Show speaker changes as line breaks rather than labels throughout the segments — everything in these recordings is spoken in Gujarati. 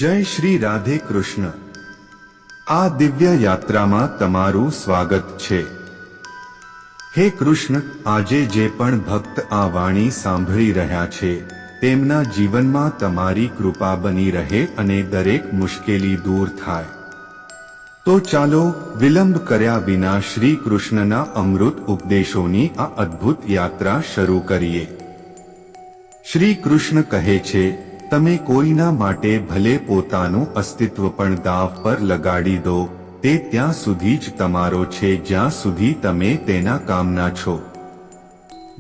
જય શ્રી રાધે કૃષ્ણ। આ દિવ્ય યાત્રામાં તમારું સ્વાગત છે। હે કૃષ્ણ, આજે જે પણ ભક્ત આ વાણી સાંભળી રહ્યા છે તેમના જીવનમાં તમારી કૃપા બની રહે અને દરેક મુશ્કેલી દૂર થાય। તો ચાલો વિલંબ કર્યા વિના શ્રી કૃષ્ણના અમૃત ઉપદેશોની આ અદ્ભુત યાત્રા શરૂ કરીએ। શ્રી કૃષ્ણ કહે છે, તમે કોઈના માટે ભલે પોતાનું અસ્તિત્વ પણ દાવ પર લગાડી દો, તે ત્યાં સુધી જ તમારો છે જ્યાં સુધી તમે તેના કામના છો।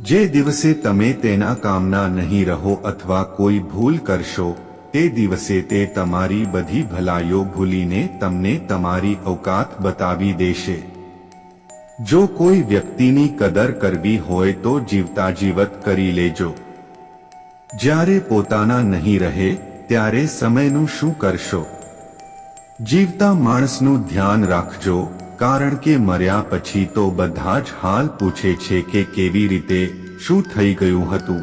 જે દિવસે તમે તેના કામના નહીં રહો અથવા કોઈ ભૂલ કરશો, તે દિવસે તે તમારી બધી ભલાઈઓ ભૂલીને તમને તમારી औकात બતાવી દેશે। જો કોઈ વ્યક્તિની કદર કરવી હોય તો જીવતા જીવત કરી લેજો। જ્યારે પોતાના નહીં રહે ત્યારે સમયનું શું કરશો? જીવતા માણસનું ધ્યાન રાખજો, કારણ કે મર્યા પછી તો બધા જ હાલ પૂછે છે કે કેવી રીતે, શું થઈ ગયું હતું।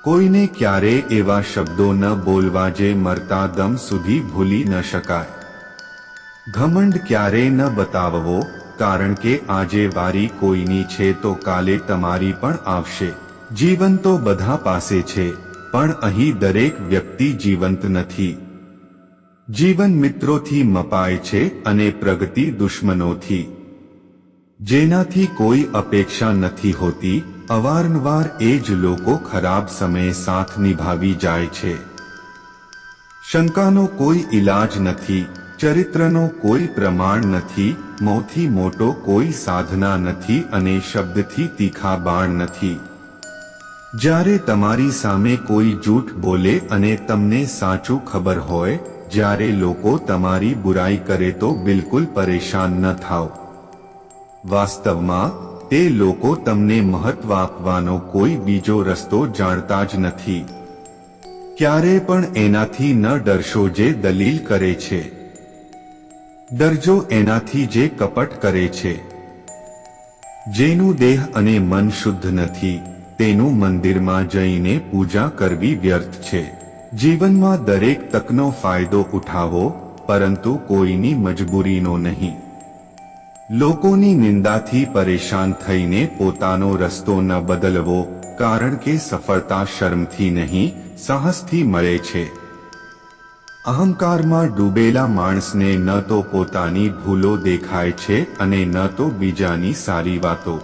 કોઈને ક્યારેય એવા શબ્દો ન બોલવા જે મરતા દમ સુધી ભૂલી ન શકાય। ઘમંડ ક્યારેય ન બતાવવો, કારણ કે આજે વારી કોઈની છે તો કાલે તમારી પણ આવશે। જીવન તો બધા પાસે છે, પણ અહીં દરેક વ્યક્તિ જીવંત નથી। જીવન મિત્રોથી મપાય છે અને પ્રગતિ દુશ્મનોથી। જેનાથી કોઈ અપેક્ષા નથી હોતી, અવારનવાર એ જ લોકો ખરાબ સમયે સાથ નિભાવી જાય છે। શંકાનો કોઈ ઈલાજ નથી, ચરિત્રનો કોઈ પ્રમાણ નથી, મોંથી મોટો કોઈ સાધના નથી અને શબ્દથી તીખા બાણ નથી। જ્યારે તમારી સામે કોઈ જૂઠ બોલે અને તમને સાચું ખબર હોય, જ્યારે લોકો તમારી બુરાઈ કરે તો બિલકુલ પરેશાન ન થાઓ। વાસ્તવમાં તે લોકો તમને મહત્વ આપવાનો કોઈ બીજો રસ્તો જાણતા જ નથી। ક્યારે પણ એનાથી ન ડરશો જે દલીલ કરે છે, ડરજો એનાથી જે કપટ કરે છે। જેનું દેહ અને મન શુદ્ધ નથી, તેનું મંદિરમાં જઈને પૂજા કરવી વ્યર્થ છે। જીવનમાં દરેક તકનો ફાયદો ઉઠાવો, પરંતુ કોઈની મજબૂરીનો નહીં। લોકોની નિંદાથી પરેશાન થઈને પોતાનો રસ્તો ન બદલવો, કારણ કે સફળતા શરમથી નહીં, સાહસથી મળે છે। અહંકારમાં ડૂબેલા માણસને ન તો પોતાની ભૂલો દેખાય છે અને ન તો બીજાની સારી વાતો।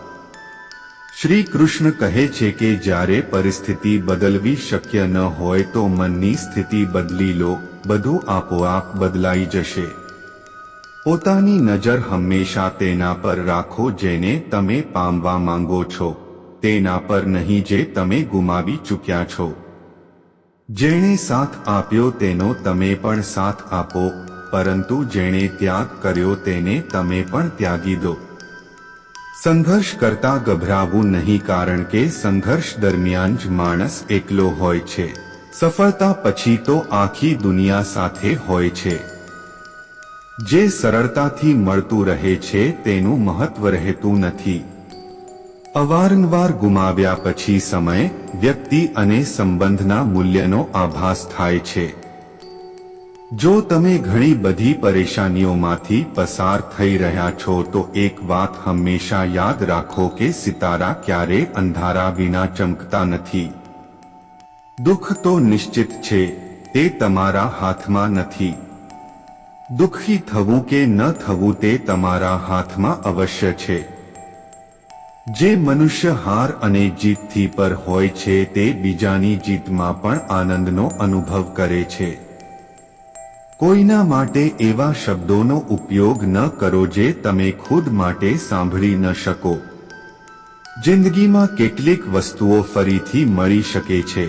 શ્રી કૃષ્ણ કહે છે કે જ્યારે પરિસ્થિતિ બદલવી શક્ય ન હોય તો મનની સ્થિતિ બદલી લો, બધું આપોઆપ બદલાઈ જશે। પોતાની નજર હંમેશા તેના પર રાખો જેને તમે પામવા માંગો છો, તેના પર નહીં જે તમે ગુમાવી ચૂક્યા છો। જેણે સાથ આપ્યો તેનો તમે પણ સાથ આપો, પરંતુ જેણે ત્યાગ કર્યો તેને તમે પણ ત્યાગી દો। સંઘર્ષ કરતા ગભરાવું નહીં, કારણ કે સંઘર્ષ દરમિયાન જ માણસ એકલો હોય છે। સફળતા પછી તો આખી દુનિયા સાથે હોય છે। જે સરળતાથી મળતું રહે છે તેનું મહત્વ રહેતું નથી। અવારનવાર ગુમાવ્યા પછી સમય, વ્યક્તિ અને સંબંધના મૂલ્યનો આભાસ થાય છે। જો તમે ઘણી બધી પરેશાનીઓમાંથી પસાર થઈ રહ્યા છો તો એક વાત હંમેશા યાદ રાખો કે સિતારા ક્યારેય અંધારા વિના ચમકતા નથી। દુઃખ તો નિશ્ચિત છે, તે તમારા હાથમાં નથી। દુઃખી થવું કે ન થવું તે તમારા હાથમાં અવશ્ય છે। જે મનુષ્ય હાર અને જીતથી પર હોય છે તે બીજાની જીતમાં પણ આનંદનો અનુભવ કરે છે। કોઈના માટે એવા શબ્દોનો ઉપયોગ ન કરો જે તમે ખુદ માટે સાંભળી ન શકો। જિંદગીમાં કેટલીક વસ્તુઓ ફરીથી મળી શકે છે,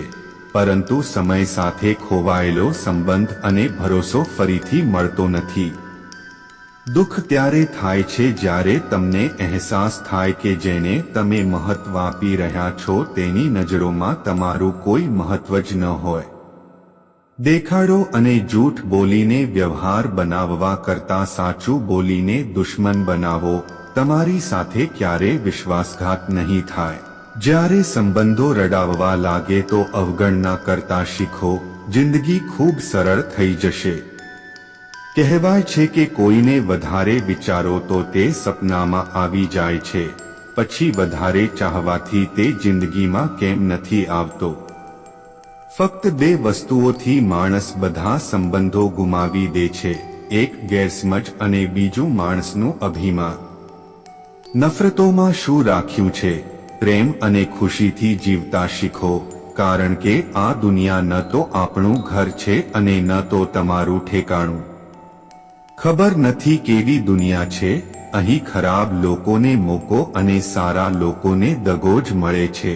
પરંતુ સમય સાથે ખોવાયેલો સંબંધ અને ભરોસો ફરીથી મળતો નથી। દુઃખ ત્યારે થાય છે જ્યારે તમને અહેસાસ થાય કે જેને તમે મહત્વ આપી રહ્યા છો તેની નજરોમાં તમારું કોઈ મહત્વ જ ન હોય। દેખાડો અને જૂઠ બોલીને વ્યવહાર બનાવવા કરતાં સાચું બોલીને દુશ્મન બનાવો। તમારી સાથે ક્યારેય વિશ્વાસઘાત નહીં થાય। જ્યારે સંબંધો રડાવવા લાગે તો અવગણના કરતા શીખો, જિંદગી ખૂબ સરળ થઈ જશે. કહેવાય છે કે કોઈને વધારે વિચારો તો તે સપનામાં આવી જાય છે, પછી વધારે ચાહવાથી તે જિંદગીમાં કેમ નથી આવતો? ફક્ત બે વસ્તુઓથી માણસ બધા સંબંધો ગુમાવી દે છે, એક ગેરસમજ અને બીજું માણસનું અભિમાન. નફરતોમાં શું રાખ્યું છે? પ્રેમ અને ખુશીથી જીવતા શીખો, કારણ કે આ દુનિયા ન તો આપણું ઘર છે અને ન તો તમારું ઠેકાણું. ખબર નથી કેવી દુનિયા છે, અહીં ખરાબ લોકોને મોકો અને સારા લોકોને દગો જ મળે છે.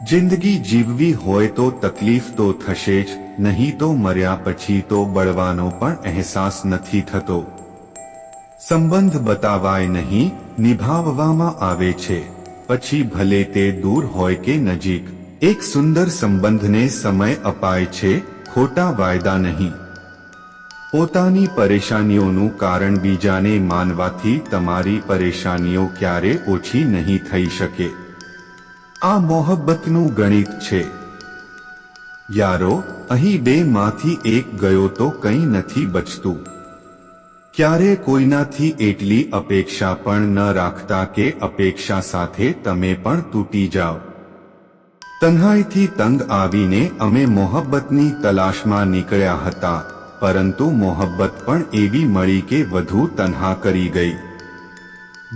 જિંદગી જીવવી હોય તો તકલીફ તો થશે જ, નહીં તો મર્યા પછી તો બળવાનો પણ અહેસાસ નથી થતો. સંબંધ બતાવાય નહીં, નિભાવવામાં આવે છે, પછી ભલે તે દૂર હોય કે નજીક. એક સુંદર સંબંધને સમય અપાય છે, ખોટા વાયદા નહીં. પોતાની પરેશાનીઓનું કારણ બીજાને માનવાથી તમારી પરેશાનીઓ ક્યારે ઓછી નહીં થઈ શકે. આ મોહબ્બતનું ગણિત છે. યારો, અહીં બે માંથી એક ગયો તો કંઈ નથી બચતું. ક્યારે કોઈનાથી એટલી અપેક્ષા પણ ન રાખતા કે અપેક્ષા સાથે તમે પણ તૂટી જાઓ. તન્હાઈથી તંગ આવીને અમે મોહબ્બતની તલાશમાં નીકળ્યા હતા, પરંતુ મોહબ્બત પણ એવી મળી કે વધુ તન્હા કરી ગઈ.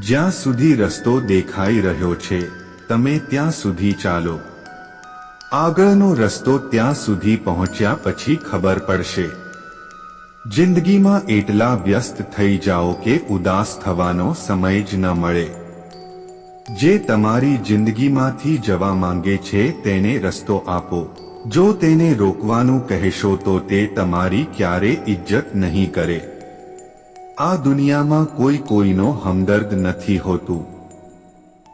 જ્યાં સુધી રસ્તો દેખાઈ રહ્યો છે, તમે ત્યાં સુધી ચાલો. આગળનો રસ્તો ત્યાં સુધી પહોંચ્યા પછી ખબર પડશે. જિંદગીમાં એટલા વ્યસ્ત થઈ જાઓ કે ઉદાસ થવાનો સમય જ ન મળે. જે તમારી જિંદગીમાંથી જવા માંગે છે તેને રસ્તો આપો. જો તેને રોકવાનું કહેશો તો તે તમારી ક્યારે ઇજ્જત નહીં કરે. આ દુનિયામાં કોઈ કોઈનો હમદર્દ નથી હોતું.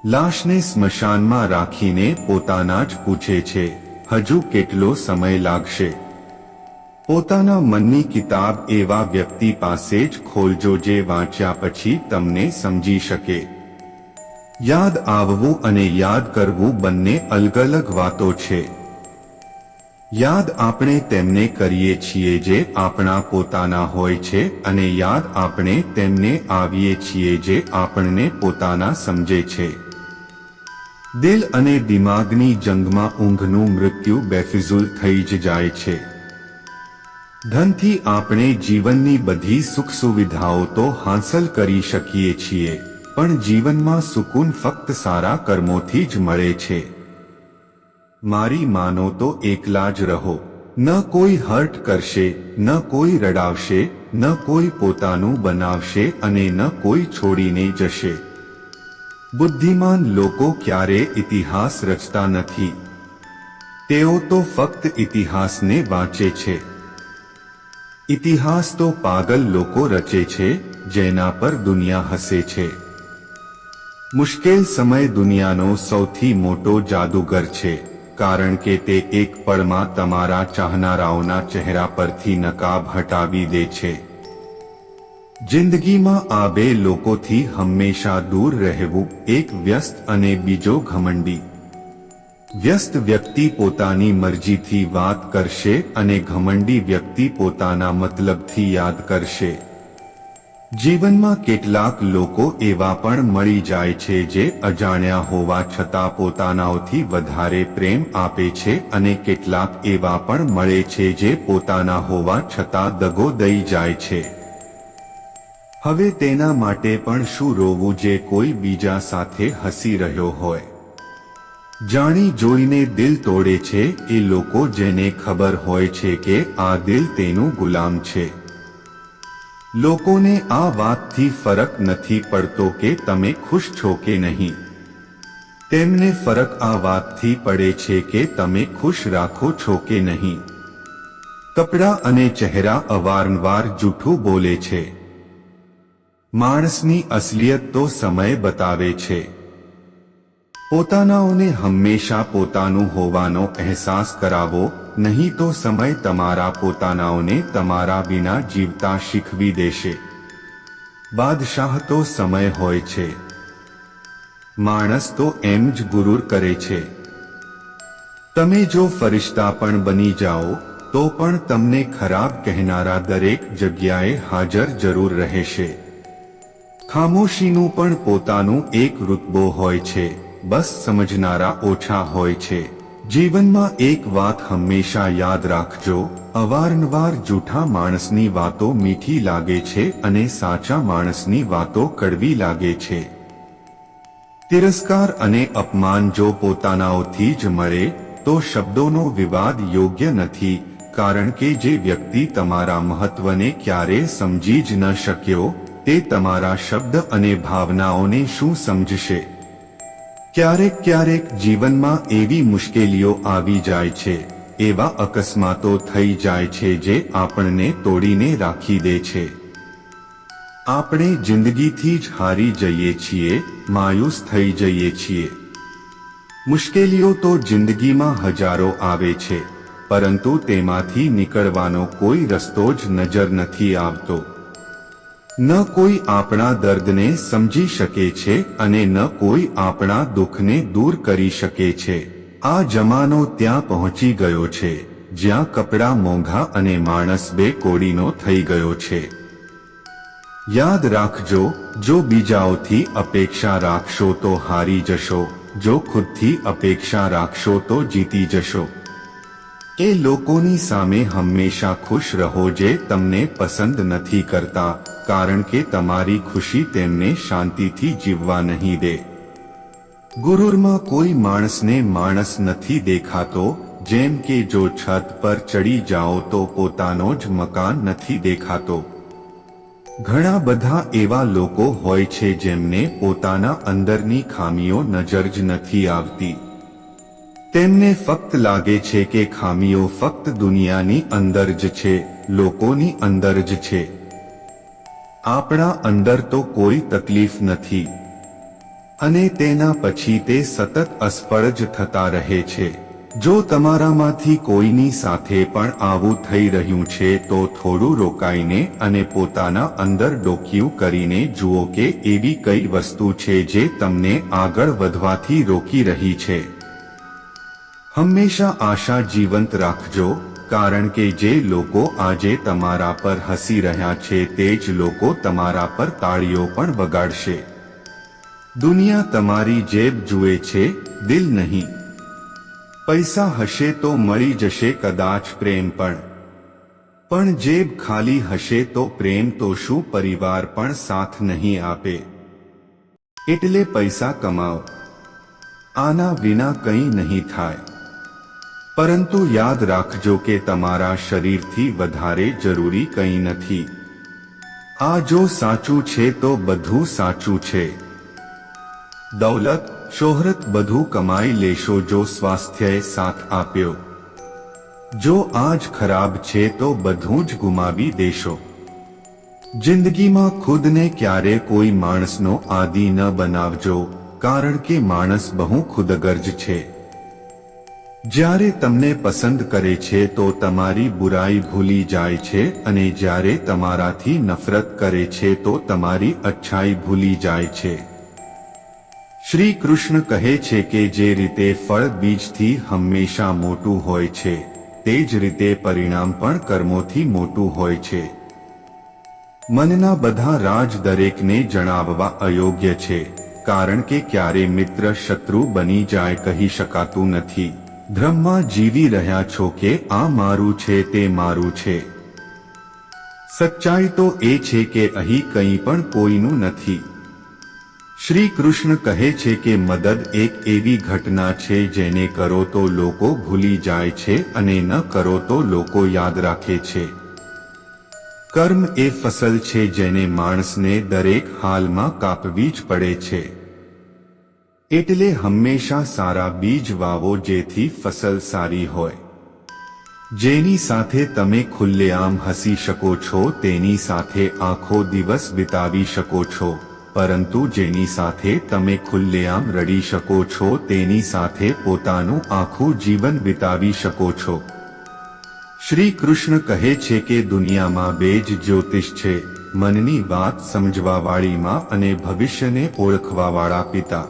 લાશને સ્મશાનમાં રાખીને પોતાના જ પૂછે છે, હજુ કેટલો સમય લાગશે? પોતાના મનની કિતાબ એવા વ્યક્તિ પાસે જ ખોલજો જે વાંચ્યા પછી તમને સમજી શકે. યાદ આવવું અને યાદ કરવું બંને અલગ અલગ વાતો છે. યાદ આપણે તેમને કરીએ છીએ જે આપણા પોતાના હોય છે, અને યાદ આપણે તેમને આવીએ છીએ જે આપણને પોતાના સમજે છે. દિલ અને દિમાગની જંગમાં ઊંઘનું મૃત્યુ બેફિઝુલ થઈ જ જાય છે. ધનથી આપણે જીવનની બધી સુખ સુવિધાઓ તો હાંસલ કરી શકીએ છીએ, પણ જીવનમાં સુકૂન ફક્ત સારા કર્મોથી જ મળે છે. મારી માનો તો એકલા જ રહો. ન કોઈ હર્ટ કરશે, ન કોઈ રડાવશે, ન કોઈ પોતાનું બનાવશે અને ન કોઈ છોડીને જશે. બુદ્ધિમાન લોકો ક્યારે ઇતિહાસ રચતા નથી. તેઓ તો ફક્ત ઇતિહાસને વાંચે છે. ઇતિહાસ તો પાગલ લોકો રચે છે, જેના પર દુનિયા હસે છે. મુશ્કેલ સમય દુનિયાનો સૌથી મોટો જાદુગર છે, કારણ કે તે એક પળમાં તમારા ચાહનારાઓના ચહેરા પરથી નકાબ હટાવી દે છે. જિંદગીમાં આ બે લોકોથી હંમેશા દૂર રહેવું, એક વ્યસ્ત અને બીજો ઘમંડી. વ્યસ્ત વ્યક્તિ પોતાની મરજીથી વાત કરશે અને ઘમંડી વ્યક્તિ પોતાના મતલબથી યાદ કરશે. જીવનમાં કેટલાક લોકો એવા પણ મળી જાય છે જે અજાણ્યા હોવા છતાં પોતાનાઓથી વધારે પ્રેમ આપે છે, અને કેટલાક એવા પણ મળે છે જે પોતાના હોવા છતાં દગો દઈ જાય છે. હવે તેના માટે પણ શું રોવું જે કોઈ બીજા સાથે હસી રહ્યો હોય? જાણી જોઈને દિલ તોડે છે એ લોકો જેને ખબર હોય છે કે આ દિલ તેનું ગુલામ છે. લોકોને આ વાતથી ફરક નથી પડતો કે તમે ખુશ છો કે નહીં. તેમને ફરક આ વાતથી પડે છે કે તમે ખુશ રાખો છો કે નહીં. કપડાં અને ચહેરા અવારનવાર જૂઠું બોલે છે. માણસની અસલિયત તો સમય બતાવે છે. પોતાનાઓને હંમેશા પોતાનું હોવાનો અહેસાસ કરાવો, નહીં તો સમય તમારા પોતાનાઓને તમારા વિના જીવતા શીખવી દેશે. બાદશાહ તો સમય હોય છે. માણસ તો એમ જ ગુરુર કરે છે. તમે જો ફરિશ્તા પણ બની જાઓ તો પણ તમને ખરાબ કહેનારા દરેક જગ્યાએ હાજર જરૂર રહેશે. ખામોશીનું પણ પોતાનું એક રુતબો હોય છે, બસ સમજનારા ઓછા હોય છે. જીવનમાં એક વાત હંમેશા યાદ રાખજો, અવારનવાર જૂઠા માણસની વાતો મીઠી લાગે છે અને સાચા માણસની વાતો કડવી લાગે છે. તિરસ્કાર અને અપમાન જો પોતાનાઓથી જ મળે તો શબ્દોનો વિવાદ યોગ્ય નથી, કારણ કે જે વ્યક્તિ તમારા મહત્વને ક્યારેય સમજી જ ન શક્યો તે તમારા શબ્દ અને ભાવનાઓને શું સમજશે? ક્યારેક ક્યારેક જીવનમાં એવી મુશ્કેલીઓ આવી જાય છે, એવા અકસ્માતો થઈ જાય છે જે આપણને તોડીને રાખી દે છે. આપણે જિંદગીથી જ હારી જઈએ છીએ, માયુસ થઈ જઈએ છીએ. મુશ્કેલીઓ તો જિંદગીમાં હજારો આવે છે, પરંતુ તેમાંથી નીકળવાનો કોઈ રસ્તો જ નજર નથી આવતો. ન કોઈ આપણા દર્દને સમજી શકે છે અને ન કોઈ આપણા દુઃખને દૂર કરી શકે છે. આ જમાનો ત્યાં પહોંચી ગયો છે જ્યાં કપડાં મોંઘા અને માણસ બે કોડીનો થઈ ગયો છે. યાદ રાખજો, જો બીજાઓથી અપેક્ષા રાખશો તો હારી જશો, જો ખુદથી અપેક્ષા રાખશો તો જીતી જશો. એ લોકોની સામે હંમેશા ખુશ રહો જે તમને પસંદ નથી કરતા, કારણ કે તમારી ખુશી તેમને શાંતિથી જીવવા નહીં દે. ગુરુરમાં કોઈ માણસને માણસ નથી દેખાતો, જેમ કે જો છત પર ચડી જાઓ તો પોતાનો જ મકાન નથી દેખાતો. ઘણા બધા એવા લોકો હોય છે જેમને પોતાના અંદરની ખામીઓ નજર જ નથી આવતી. તેમને ફક્ત લાગે છે કે ખામીઓ ફક્ત દુનિયાની અંદર જ છે, લોકોની અંદર જ છે. આપણા અંદર તો કોઈ તકલીફ નથી અને તેના પછી તે સતત અસફળ જ થતા રહે છે. જો તમારામાંથી કોઈની સાથે પણ આવું થઈ રહ્યું છે તો થોડું રોકાઈને અને પોતાના અંદર ડોકિયું કરીને જુઓ કે એવી કઈ વસ્તુ છે જે તમને આગળ વધવાથી રોકી રહી છે. હંમેશા આશા જીવંત રાખજો, કારણ કે જે લોકો આજે તમારા પર હસી રહ્યા છે તે જ લોકો તમારા પર તાળીઓ પણ વગાડશે. દુનિયા તમારી જેબ જુએ છે, દિલ નહીં. પૈસા હશે તો મળી જશે કદાચ પ્રેમ પણ જેબ ખાલી હશે તો પ્રેમ તો શું પરિવાર પણ સાથ નહીં આપે. એટલે પૈસા કમાઓ, આના વિના કંઈ નહીં થાય. પરંતુ યાદ રાખજો કે તમારા શરીરથી વધારે જરૂરી કંઈ નથી. આ જો સાચું છે તો બધું સાચું છે. દૌલત, શોહરત બધું કમાઈ લેશો જો સ્વાસ્થ્યએ સાથ આપ્યો. જો આજ ખરાબ છે તો બધું જ ગુમાવી દેશો. જિંદગીમાં ખુદને ક્યારે કોઈ માણસનો આદી ન બનાવજો, કારણ કે માણસ બહુ ખુદગર્જ છે. જ્યારે તમને પસંદ કરે છે તો તમારી બુરાઈ ભૂલી જાય છે અને જ્યારે તમારાથી નફરત કરે છે તો તમારી અચ્છાઈ ભૂલી જાય છે. શ્રી કૃષ્ણ કહે છે કે જે રીતે ફળ બીજથી હંમેશા મોટું હોય છે, તે જ રીતે પરિણામ પણ કર્મોથી મોટું હોય છે. મનના બધા રાજ દરેકને જણાવવા અયોગ્ય છે, કારણ કે ક્યારે મિત્ર શત્રુ બની જાય કહી શકાતું નથી. ભ્રમમાં જીવી રહ્યા છો કે આ મારું છે તે મારું છે. સચ્ચાઈ તો એ છે કે અહીં કંઈ પણ કોઈનું નથી. શ્રી કૃષ્ણ કહે છે કે મદદ એક એવી ઘટના છે જેને કરો તો લોકો ભૂલી જાય છે અને ન કરો તો લોકો યાદ રાખે છે. કર્મ એ ફસલ છે જેને માણસને દરેક હાલમાં કાપવી જ પડે છે. એટલે હંમેશા સારા બીજ વાવો જેથી ફસલ સારી હોય. જેની સાથે તમે ખુલ્લેઆમ હસી શકો છો તેની સાથે આખો દિવસ વિતાવી શકો છો, પરંતુ જેની સાથે તમે ખુલ્લેઆમ રડી શકો છો તેની સાથે પોતાનું આખું જીવન વિતાવી શકો છો. શ્રી કૃષ્ણ કહે છે કે દુનિયામાં બે જ જ્યોતિષ છે, મનની વાત સમજવાવાળી માં અને ભવિષ્યને ઓળખવાવાળા પિતા.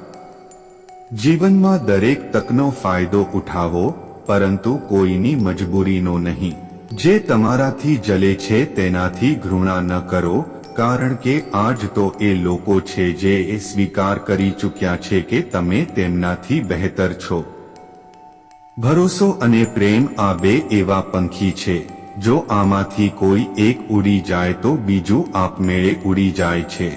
જીવનમાં દરેક તકનો ફાયદો ઉઠાવો, પરંતુ કોઈની મજબૂરીનો નહીં. જે તમારાથી જલે છે તેનાથી ઘૃણા ન કરો, કારણ કે આજ તો એ લોકો છે જે એ સ્વીકાર કરી ચૂક્યા છે કે તમે તેમનાથી બહેતર છો. ભરોસો અને પ્રેમ આ બે એવા પંખી છે, જો આમાંથી કોઈ એક ઉડી જાય તો બીજું આપમેળે ઉડી જાય છે.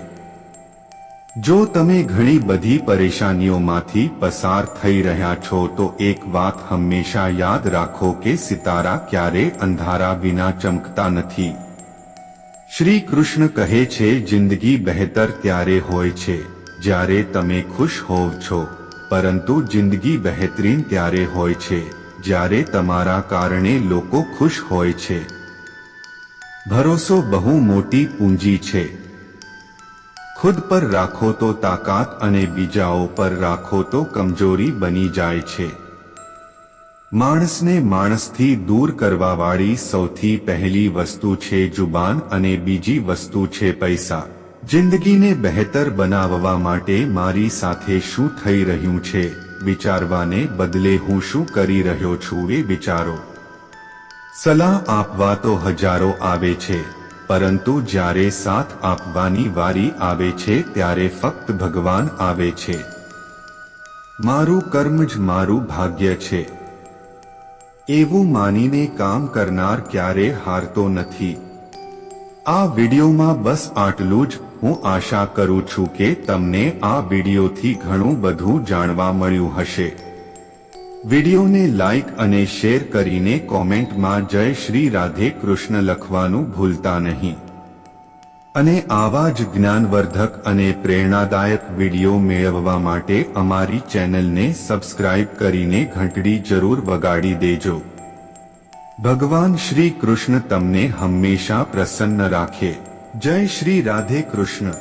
જો તમે ઘણી બધી પરેશાનીઓમાંથી પસાર થઈ રહ્યા છો તો એક વાત હંમેશા યાદ રાખો કે સિતારા ક્યારે અંધારા વિના ચમકતા નથી. શ્રી કૃષ્ણ કહે છે, જિંદગી બહેતર ત્યારે હોય છે જ્યારે તમે ખુશ હોવ છો, પરંતુ જિંદગી બહેતરીન ત્યારે હોય છે જ્યારે તમારા કારણે લોકો ખુશ હોય છે. ભરોસો બહુ મોટી પૂંજી છે. ખુદ પર રાખો તો તાકાત અને બીજાઓ પર રાખો તો કમજોરી બની જાય છે. માણસને માણસથી દૂર કરવાવાળી સૌથી પહેલી વસ્તુ છે જુબાન અને બીજી વસ્તુ છે પૈસા. જિંદગીને બહેતર બનાવવા માટે મારી સાથે શું થઈ રહ્યું છે વિચારવાને બદલે હું શું કરી રહ્યો છું એ વિચારો. સલાહ આપવા તો હજારો આવે છે, પરંતુ જ્યારે સાથ આપવાની વારી આવે છે ત્યારે ફક્ત ભગવાન આવે છે. મારું કર્મ જ મારું ભાગ્ય છે એવું માનીને કામ કરનાર ક્યારે હારતો નથી. આ વિડીયોમાં બસ આટલું જ. હું આશા કરું છું કે તમને આ વિડીયોથી ઘણું બધું જાણવા મળ્યું હશે. વિડીયોને લાઈક અને શેર કરીને કોમેન્ટમાં જય શ્રી રાધે કૃષ્ણ લખવાનું ભૂલતા નહીં. અને આવા જ જ્ઞાનવર્ધક અને પ્રેરણાદાયક વિડીયો મેળવવા માટે અમારી ચેનલને સબસ્ક્રાઇબ કરીને ઘંટડી જરૂર વગાડી દેજો. ભગવાન શ્રી કૃષ્ણ તમને હંમેશા પ્રસન્ન રાખે. જય શ્રી રાધે કૃષ્ણ.